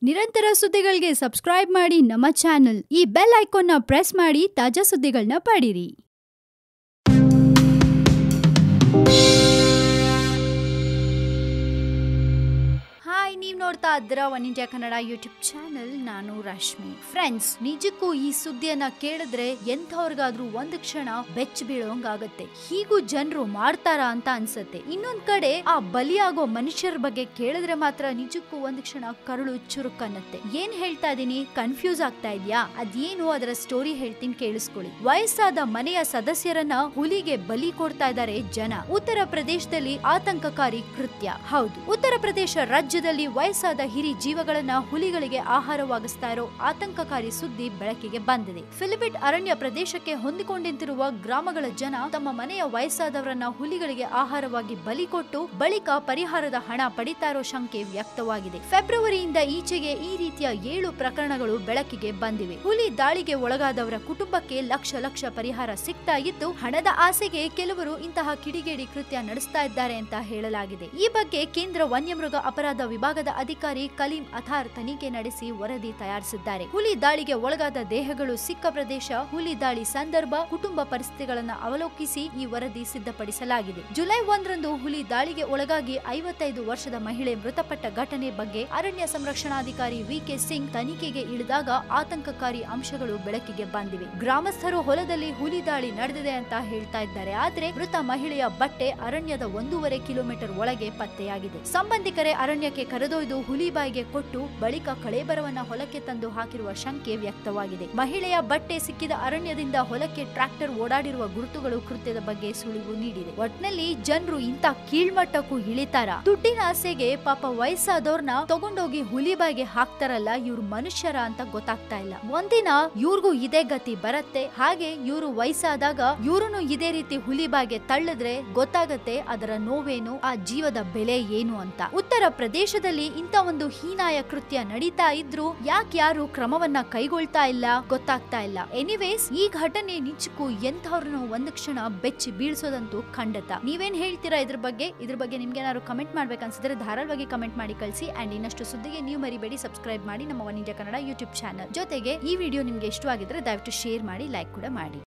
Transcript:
ನಿರಂತರ ಸುದ್ದಿಗಳಿಗೆ ಸಬ್ಸ್ಕ್ರೈಬ್ ಮಾಡಿ ನಮ್ಮ ಚಾನೆಲ್. ಈ ಬೆಲ್ ಐಕಾನ್ ನ ಪ್ರೆಸ್ ಮಾಡಿ ತಾಜಾ ಸುದ್ದಿಗಳನ್ನ ಪಡೀರಿ. ಹಾಯ್, ನೀವು ನೋಡ್ತಾ ಇದ್ದೀರಾ one India Kannada YouTube channel. ನಾನು ರಶ್ಮಿ. ಫ್ರೆಂಡ್ಸ್, ನಿಜಕ್ಕೂ ಈ ಸುದ್ದಿಯನ್ನ ಕೇಳಿದ್ರೆ ಎಂಥವ್ರಿಗಾದ್ರೂ ಒಂದು ಕ್ಷಣ ಬೆಚ್ಚ ಬೀಳೋಂಗಾಗತ್ತೆ. ಹೀಗೂ ಜನರು ಮಾಡ್ತಾರಾ ಅಂತ ಅನ್ಸತ್ತೆ. ಇನ್ನೊಂದ್ ಕಡೆ ಆ ಬಲಿಯಾಗೋ ಮನುಷ್ಯರ ಬಗ್ಗೆ ಕೇಳಿದ್ರೆ ಮಾತ್ರ ನಿಜಕ್ಕೂ ಒಂದು ಕ್ಷಣ ಕರುಳು ಚುರುಕನ್ನತ್ತೆ. ಏನ್ ಹೇಳ್ತಾ ಇದೀನಿ, ಕನ್ಫ್ಯೂಸ್ ಆಗ್ತಾ ಇದ್ಯಾ? ಅದೇನು, ಅದರ ಸ್ಟೋರಿ ಹೇಳ್ತೀನಿ, ಕೇಳಿಸ್ಕೊಳ್ಳಿ. ವಯಸ್ಸಾದ ಮನೆಯ ಸದಸ್ಯರನ್ನ ಹುಲಿಗೆ ಬಲಿ ಕೊಡ್ತಾ ಇದ್ದಾರೆ ಜನ. ಉತ್ತರ ಪ್ರದೇಶದಲ್ಲಿ ಆತಂಕಕಾರಿ ಕೃತ್ಯ. ಹೌದು, ಉತ್ತರ ಪ್ರದೇಶ ರಾಜ್ಯದಲ್ಲಿ ವಯಸ್ಸಾದ ಹಿರಿ ಜೀವಗಳನ್ನ ಹುಲಿಗಳಿಗೆ ಆಹಾರವಾಗಿಸ್ತಾ ಇರೋ ಆತಂಕಕಾರಿ ಸುದ್ದಿ ಬೆಳಕಿಗೆ ಬಂದಿದೆ. ಫಿಲಿಪಿಟ್ ಅರಣ್ಯ ಪ್ರದೇಶಕ್ಕೆ ಹೊಂದಿಕೊಂಡಿರುವ ಗ್ರಾಮಗಳ ಜನ ತಮ್ಮ ಮನೆಯ ವಯಸ್ಸಾದವರನ್ನ ಹುಲಿಗಳಿಗೆ ಆಹಾರವಾಗಿ ಬಲಿ ಕೊಟ್ಟು ಬಳಿಕ ಪರಿಹಾರದ ಹಣ ಪಡಿತಾ ಇರೋ ಶಂಕೆ ವ್ಯಕ್ತವಾಗಿದೆ. ಫೆಬ್ರವರಿಯಿಂದ ಈಚೆಗೆ ಈ ರೀತಿಯ 7 ಪ್ರಕರಣಗಳು ಬೆಳಕಿಗೆ ಬಂದಿವೆ. ಹುಲಿ ದಾಳಿಗೆ ಒಳಗಾದವರ ಕುಟುಂಬಕ್ಕೆ ಲಕ್ಷ ಪರಿಹಾರ ಸಿಗ್ತಾ ಇದ್ದು, ಹಣದ ಆಸೆಗೆ ಕೆಲವರು ಇಂತಹ ಕಿಡಿಗೇಡಿ ಕೃತ್ಯ ನಡೆಸ್ತಾ ಇದ್ದಾರೆ ಅಂತ ಹೇಳಲಾಗಿದೆ. ಈ ಬಗ್ಗೆ ಕೇಂದ್ರ ವನ್ಯಮೃಗ ಅಪರಾಧ ವಿಭಾಗದ ಅಧಿಕಾರಿ ಕಲೀಂ ಅಥಾರ್ ತನಿಖೆ ನಡೆಸಿ ವರದಿ ತಯಾರಿಸಿದ್ದಾರೆ. ಹುಲಿ ದಾಳಿಗೆ ಒಳಗಾದ ದೇಹಗಳು ಸಿಕ್ಕ ಪ್ರದೇಶ, ಹುಲಿ ದಾಳಿ ಸಂದರ್ಭ, ಕುಟುಂಬ ಪರಿಸ್ಥಿತಿಗಳನ್ನು ಅವಲೋಕಿಸಿ ಈ ವರದಿ ಸಿದ್ಧಪಡಿಸಲಾಗಿದೆ. ಜುಲೈ 1ರಂದು ಹುಲಿ ದಾಳಿಗೆ ಒಳಗಾಗಿ 55 ವರ್ಷದ ಮಹಿಳೆ ಮೃತಪಟ್ಟ ಘಟನೆ ಬಗ್ಗೆ ಅರಣ್ಯ ಸಂರಕ್ಷಣಾಧಿಕಾರಿ ವಿ.ಕೆ. ಸಿಂಗ್ ತನಿಖೆಗೆ ಇಳಿದಾಗ ಆತಂಕಕಾರಿ ಅಂಶಗಳು ಬೆಳಕಿಗೆ ಬಂದಿವೆ. ಗ್ರಾಮಸ್ಥರು ಹೊಲದಲ್ಲಿ ಹುಲಿ ದಾಳಿ ನಡೆದಿದೆ ಅಂತ ಹೇಳ್ತಾ ಇದ್ದಾರೆ. ಆದ್ರೆ ಮೃತ ಮಹಿಳೆಯ ಬಟ್ಟೆ ಅರಣ್ಯದ 1.5 ಕಿಲೋಮೀಟರ್ ಒಳಗೆ ಪತ್ತೆಯಾಗಿದೆ. ಸಂಬಂಧಿಕರೇ ಅರಣ್ಯಕ್ಕೆ ಕರೆದೊಯ್ದು ಹುಲಿ ಬಾಯಿಗೆ ಕೊಟ್ಟು ಬಳಿಕ ಕಳೇಬರವನ್ನ ಹೊಲಕ್ಕೆ ತಂದು ಹಾಕಿರುವ ಶಂಕೆ ವ್ಯಕ್ತವಾಗಿದೆ. ಮಹಿಳೆಯ ಬಟ್ಟೆ ಸಿಕ್ಕಿದ ಅರಣ್ಯದಿಂದ ಹೊಲಕ್ಕೆ ಟ್ರಾಕ್ಟರ್ ಓಡಾಡಿರುವ ಗುರುತುಗಳು ಕೃತ್ಯದ ಬಗ್ಗೆ ಸುಳಿವು ನೀಡಿದೆ. ಒಟ್ನಲ್ಲಿ ಜನರು ಇಂತ ಕೀಳ್ಮಟ್ಟಕ್ಕೂ ಇಳಿತಾರ? ದುಡ್ಡಿನ ಆಸೆಗೆ ಪಾಪ ವಯಸ್ಸಾದವ್ರನ್ನ ತಗೊಂಡೋಗಿ ಹುಲಿ ಬಾಯಿಗೆ ಹಾಕ್ತಾರಲ್ಲ, ಇವ್ರು ಮನುಷ್ಯರ ಅಂತ ಗೊತ್ತಾಗ್ತಾ ಇಲ್ಲ. ಒಂದಿನ ಇವ್ರಿಗೂ ಇದೇ ಗತಿ ಬರತ್ತೆ. ಹಾಗೆ ಇವ್ರು ವಯಸ್ಸಾದಾಗ ಇವ್ರನ್ನು ಇದೇ ರೀತಿ ಹುಲಿ ಬಾಯಿಗೆ ತಳ್ಳಿದ್ರೆ ಗೊತ್ತಾಗತ್ತೆ ಅದರ ನೋವೇನು, ಆ ಜೀವದ ಬೆಲೆ ಏನು ಅಂತ. ಉತ್ತರ ಪ್ರದೇಶದಲ್ಲಿ ಇಂತ ಒಂದು ಹೀನಾಯ ಕೃತ್ಯ ನಡೀತಾ ಇದ್ರು ಯಾರು ಕ್ರಮವನ್ನ ಕೈಗೊಳ್ತಾ ಇಲ್ಲ ಗೊತ್ತಾಗ್ತಾ ಇಲ್ಲ. ಎನಿವೇಸ್, ಈ ಘಟನೆ ನಿಜಕ್ಕೂ ಎಂಥವ್ರನ್ನು ಒಂದು ಕ್ಷಣ ಬೆಚ್ಚಿ ಬೀಳ್ಸೋದಂತೂ ಖಂಡಿತ. ನೀವೇನ್ ಹೇಳ್ತೀರಾ ಇದ್ರ ಬಗ್ಗೆ ನಿಮ್ಗೆ ಏನಾದ್ರು ಕಮೆಂಟ್ ಮಾಡ್ಬೇಕನ್ಸಿದ್ರೆ ಧಾರಾಳವಾಗಿ ಕಮೆಂಟ್ ಮಾಡಿ ಕಳಿಸಿ. ಅಂಡ್ ಇನ್ನಷ್ಟು ಸುದ್ದಿಗೆ ನೀವು ಮರಿಬೇಡಿ ಸಬ್ಸ್ಕ್ರೈಬ್ ಮಾಡಿ ನಮ್ಮ one India Kannada YouTube channel. ಜೊತೆಗೆ ಈ ವಿಡಿಯೋ ನಿಮ್ಗೆ ಇಷ್ಟವಾಗಿದ್ರೆ ದಯವಿಟ್ಟು ಶೇರ್ ಮಾಡಿ, ಲೈಕ್ ಕೂಡ ಮಾಡಿ.